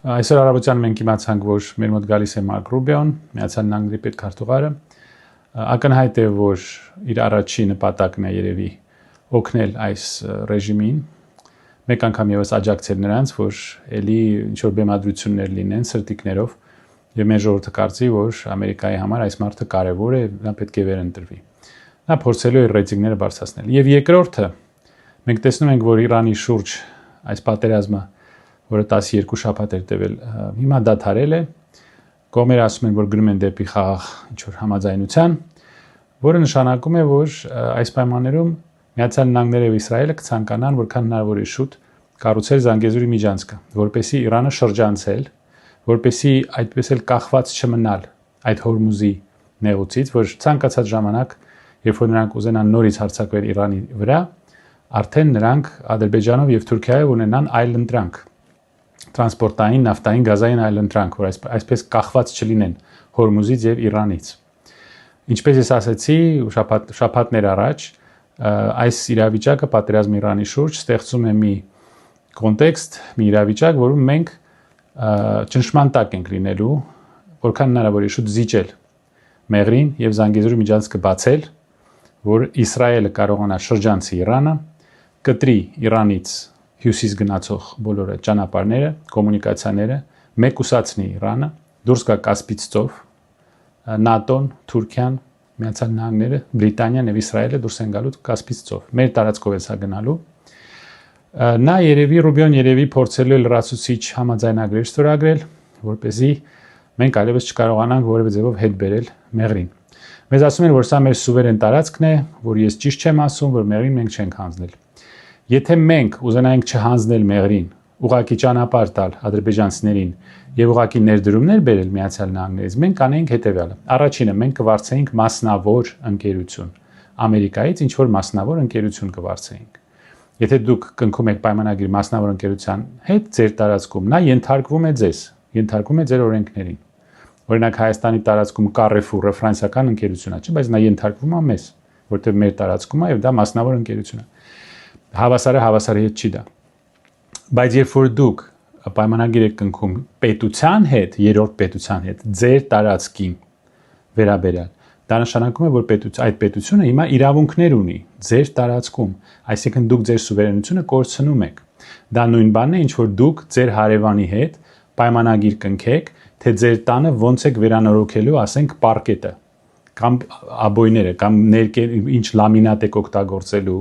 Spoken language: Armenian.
Այսօր առավոտյան մենք իմացանք, որ մեր մոտ գալիս է Մարկ Ռուբիոն, Միացյալ Նահանգների պետքարտուղարը, ակնհայտ է, որ իր առաջին նպատակն է երևի օգնել այս ռեժիմին, մեկ անգամ եւս աջակցել նրանց, որ ելի ինչ-որ բեմադրություններ լինեն սրտիկներով, եւ մեր ժողովուրդը կարծի, որ Ամերիկայի համար այս մարդը կարեւոր է, նա պետք է վերընտրվի։ Նա փորձելու է ռեյտինգները բարձրացնել։ Եվ երկրորդը, մենք տեսնում ենք, որ Իրանի շուրջ այս պատերազմը, որը 12 շաբաթ էր տևել, հիմա դադարել է, կողմերը ասում են, որ գնում են դեպի խաղաղ ինչ-որ համաձայնության, որը նշանակում է, որ այս պայմաններում Միացյալ Նահանգները եւ Իսրայելը կցանկանան որքան հնարավոր է շուտ կառուցել Զանգեզուրի միջանցքը, որպեսզի Իրանը շրջանցել, որպեսզի այդպես էլ կախված չմնալ այդ Հորմուզի նեղուցից, որ ցանկացած ժամանակ, երբ որ նրանք ուզենան նորից հարձակվել Իրանի վրա, արդեն նրանք Ադրբեջանով եւ Թուրքիայով ունենան այլ ընտրանք, տրանսպորտային, նավթային, գազային այլ ընտրանք, որ այսպես կախված չլինեն Հորմուզից եւ Իրանից։ Ինչպես ես ասացի շաբաթներ առաջ, այս իրավիճակը պատերազմի Իրանի շուրջ ստեղծում է մի կոնտեքստ, մի իրավիճակ, որում մենք ճնշման տակ ենք լինելու, որքան հնարավոր է շուտ զիջել Մեղրին եւ Զանգեզուրի միջանցքը բացել, որ Իսրայելը կարողանա շրջանցի Իրանը, կտրի Իրանից հյուսիս գնացող բոլոր ճանապարհները, կոմունիկացիաները, մեկուսացնի Իրանը, դուրս գա Կասպից ծով, ՆԱՏՕ-ն, Թուրքիան, Միացյալ Նահանգները, Բրիտանիան եւ Իսրայելը դուրս են գալու Կասպից ծով։ Մեր տարածքով է սա գնալու։ Նա Ռուբիոն երևի փորձելու է լրացուցիչ համաձայնագրեր ստորագրել, որպեսզի մենք այլևս չկարողանանք որևէ ձևով հետ բերել Մեղրին։ Մեզ ասում են, որ սա մեր սուվերեն տարածքն է, որ ես ճիշտ չեմ ասում, որ Մեղրին մենք չենք հանձնել։ Եթե մենք ուզենայինք չհանձնել Մեղրին, ուղղակի ճանապարհ տալ ադրբեջանցիներին եւ ուղղակի ներդրումներ բերել Միացյալ Նահանգներից, մենք կանեինք հետեւյալը։ Առաջինը, մենք կվարձեինք մասնավոր ընկերություն։ Ամերիկայից ինչ որ մասնավոր ընկերություն կվարձեինք։ Եթե դուք կնքում եք պայմանագիր մասնավոր ընկերության հետ ձեր տարածքում, նա ենթարկվում է ձեզ, ենթարկվում է ձեր օրենքներին։ Օրինակ Հայաստանի տարածքում Carrefour-ը ֆրանսիական ընկերություն է, չէ՞, բայց նա ենթարկվում է մեզ, որտեղ մեր տարածքում է եւ դա մասնավոր ընկերություն է։ Հավասարը հավասարի հետ չի դա։ Բայց երբ որ դուք պայմանագիր եք կնքում պետության հետ, երրորդ պետության հետ, ձեր տարածքին վերաբերյալ, դա նշանակում է, որ այդ պետությունը հիմա իրավունքներ ունի ձեր տարածքում, այսինքն դուք ձեր սուվերենությունը կորցնում եք։ Դա նույն բանն է, ինչ որ դուք ձեր հարևանի հետ պայմանագիր կնքեք, թե ձեր տանը ոնց եք վերանորոգելու, ասենք, պարկետը կամ աբոյները կամ ինչ լամինատ եք օգտագործելու